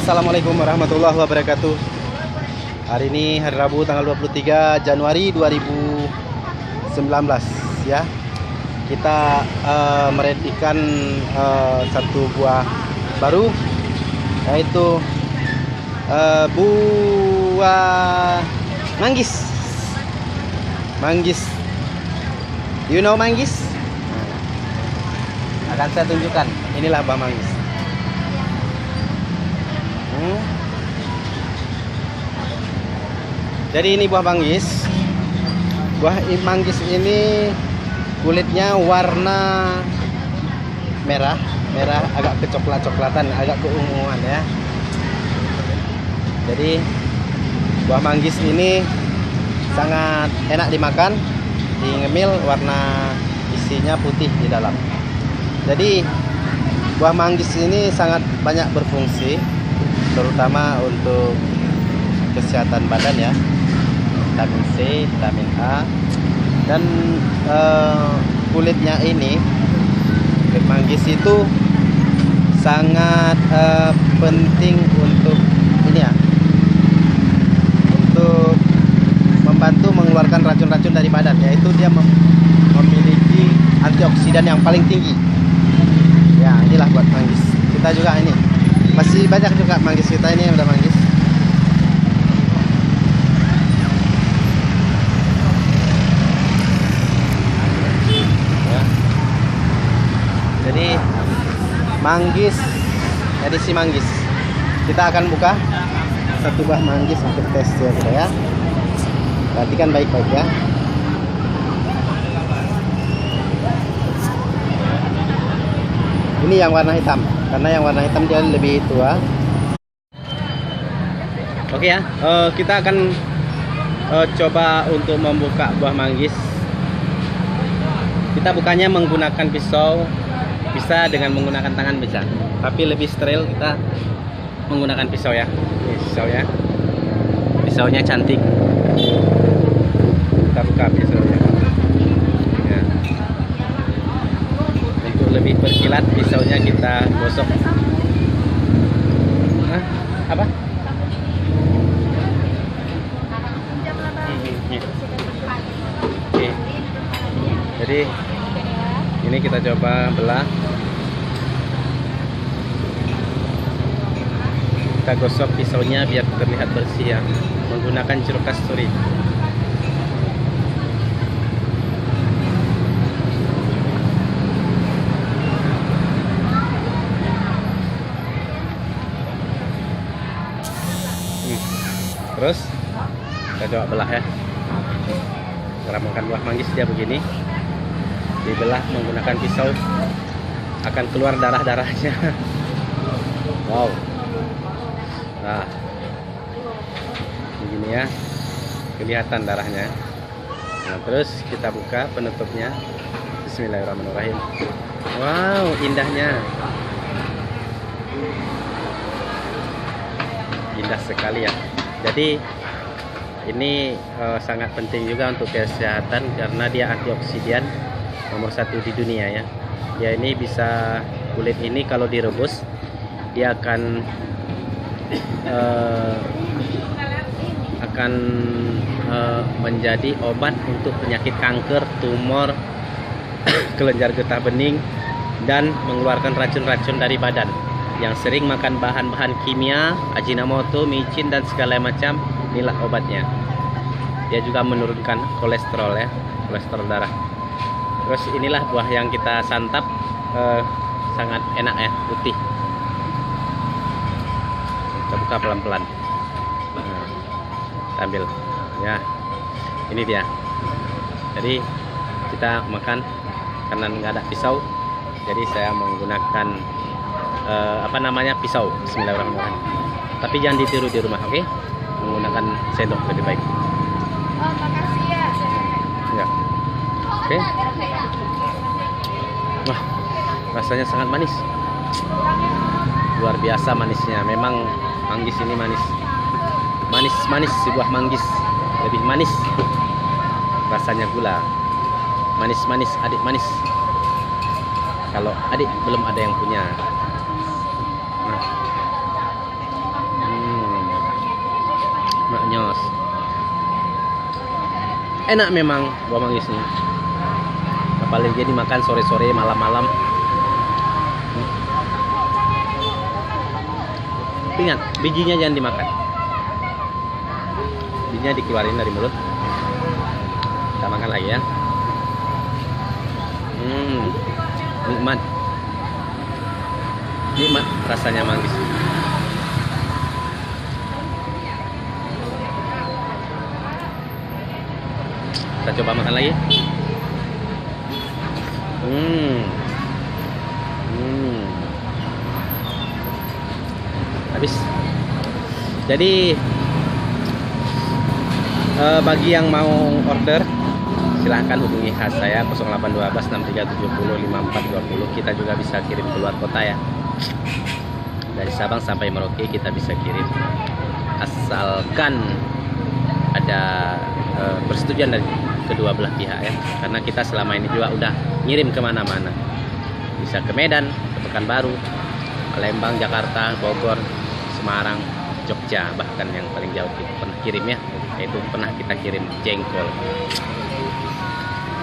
Assalamualaikum warahmatullahi wabarakatuh. Hari ini hari Rabu tanggal 23 Januari 2019 ya. Kita meredikan satu buah baru, yaitu buah manggis. Manggis. You know manggis? Akan saya tunjukkan. Inilah buah manggis. Jadi ini buah manggis. Buah manggis ini kulitnya warna merah agak kecoklat-coklatan, agak keunguan ya. Jadi buah manggis ini sangat enak dimakan, dingemil, warna isinya putih di dalam. Jadi buah manggis ini sangat banyak berfungsi, terutama untuk kesehatan badan ya. Vitamin C, vitamin A, dan kulitnya ini, kulit manggis itu sangat penting untuk ini ya, untuk membantu mengeluarkan racun-racun dari badan, yaitu dia memiliki antioksidan yang paling tinggi. Ya, inilah buat manggis. Kita juga ini masih banyak juga manggis kita ini yang udah manggis. Ya. Jadi manggis, edisi manggis. Kita akan buka satu buah manggis untuk tes ya kita ya. Perhatikan baik-baik ya. Ini yang warna hitam, karena yang warna hitam dia lebih tua. Oke ya, kita akan coba untuk membuka buah manggis. Kita bukanya menggunakan pisau, bisa dengan menggunakan tangan bisa, tapi lebih steril kita menggunakan pisau ya. Ini pisau ya, pisaunya cantik. Kita buka pisaunya. Ya. Untuk lebih berkilat, pisaunya kita gosok. Hah? Apa? Oke. Jadi ini kita coba belah. Kita gosok pisaunya biar terlihat bersih ya, menggunakan jeruk kasturi. Terus kita coba belah ya. Cara makan buah manggis dia begini, dibelah menggunakan pisau, akan keluar darah-darahnya. Wow. Nah, begini ya, kelihatan darahnya. Nah, terus kita buka penutupnya. Bismillahirrahmanirrahim. Wow, indahnya, indah sekali ya. Jadi ini sangat penting juga untuk kesehatan, karena dia antioksidan nomor 1 di dunia ya. Ya, ini bisa, kulit ini kalau direbus dia akan menjadi obat untuk penyakit kanker, tumor, kelenjar getah bening, dan mengeluarkan racun-racun dari badan. Yang sering makan bahan-bahan kimia, ajinomoto, micin, dan segala macam, inilah obatnya. Dia juga menurunkan kolesterol ya, kolesterol darah. Terus inilah buah yang kita santap, sangat enak ya, putih. Kita buka pelan-pelan. Kita ambil ya, ini dia. Jadi kita makan, karena nggak ada pisau, jadi saya menggunakan pisau. Bismillahirrahmanirrahim. Tapi jangan ditiru di rumah, oke? Menggunakan sendok lebih baik. Oh, makasih ya. Ya. Oke. Wah, rasanya sangat manis. Luar biasa manisnya. Memang manggis ini manis. Manis si buah manggis. Lebih manis. Rasanya gula. Manis, adik manis. Kalau adik belum ada yang punya. Nah. Nyos. Enak memang buah manggis ini. Apalagi dimakan sore-sore, malam-malam. Ingat, bijinya jangan dimakan. Bijinya dikeluarin dari mulut. Kita makan lagi ya. Nikmat. Nikmat rasanya manggis. Kita coba makan lagi. Habis. Jadi bagi yang mau order silahkan hubungi khas saya 0812 6370 5420. Kita juga bisa kirim keluar kota ya. Dari Sabang sampai Merauke kita bisa kirim. Asalkan ada persetujuan dari kedua belah pihak ya. Karena kita selama ini juga udah ngirim kemana-mana. Bisa ke Medan, ke Pekanbaru, Palembang, Jakarta, Bogor, Semarang, Jogja, bahkan yang paling jauh kita pernah kirim ya, yaitu pernah kita kirim jengkol.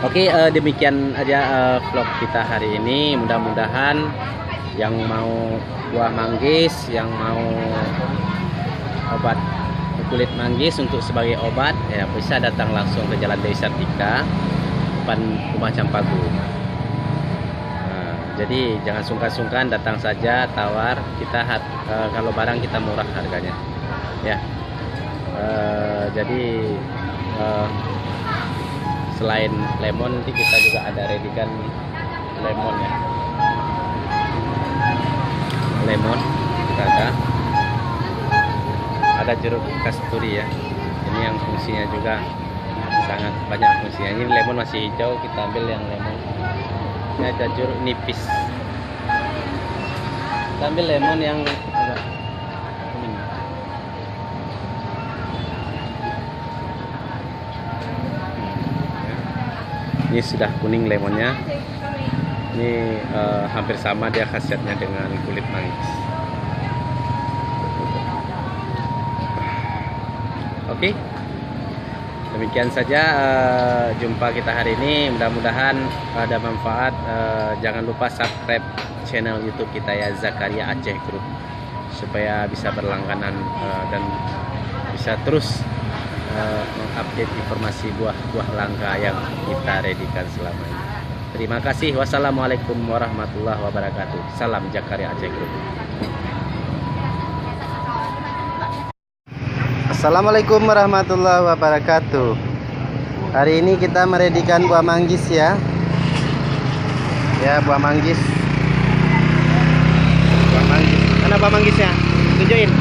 Oke, demikian aja vlog kita hari ini. Mudah-mudahan yang mau buah manggis, yang mau obat kulit manggis untuk sebagai obat ya bisa datang langsung ke Jalan Dewi Sartika depan Rumah Campagu. Jadi jangan sungkan-sungkan, datang saja, tawar. Kita kalau barang kita murah harganya ya. Jadi selain lemon nanti kita juga ada readykan lemon ya. Lemon kita ada jeruk kasturi ya. Ini yang fungsinya juga sangat banyak fungsinya. Ini lemon masih hijau, kita ambil yang lemon. Ini ada jeruk nipis. Kita ambil lemon yang agak kuning. Ini sudah kuning lemonnya. Ini hampir sama dia khasiatnya dengan kulit manggis. Oke, demikian saja jumpa kita hari ini. Mudah-mudahan ada manfaat. Jangan lupa subscribe channel YouTube kita ya, Zakaria Aceh Group, supaya bisa berlangganan dan bisa terus mengupdate informasi buah-buah langka yang kita readykan selama ini. Terima kasih. Wassalamualaikum warahmatullahi wabarakatuh. Salam Zakaria Aceh Group. Assalamualaikum warahmatullahi wabarakatuh. Hari ini kita meredikan buah manggis ya. Ya, buah manggis. Buah manggis. Mana buah manggisnya? Tunjukin.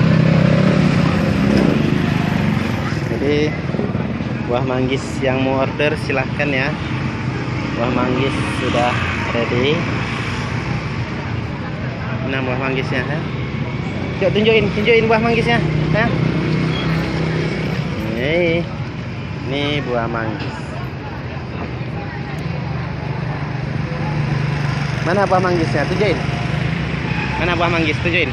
Jadi buah manggis yang mau order silahkan ya. Buah manggis sudah ready. Nah, buah manggisnya ya. Coba tunjukin buah manggisnya ya. Ini buah manggis. Mana buah manggisnya? Tunjukin. Mana buah manggis? Tunjukin.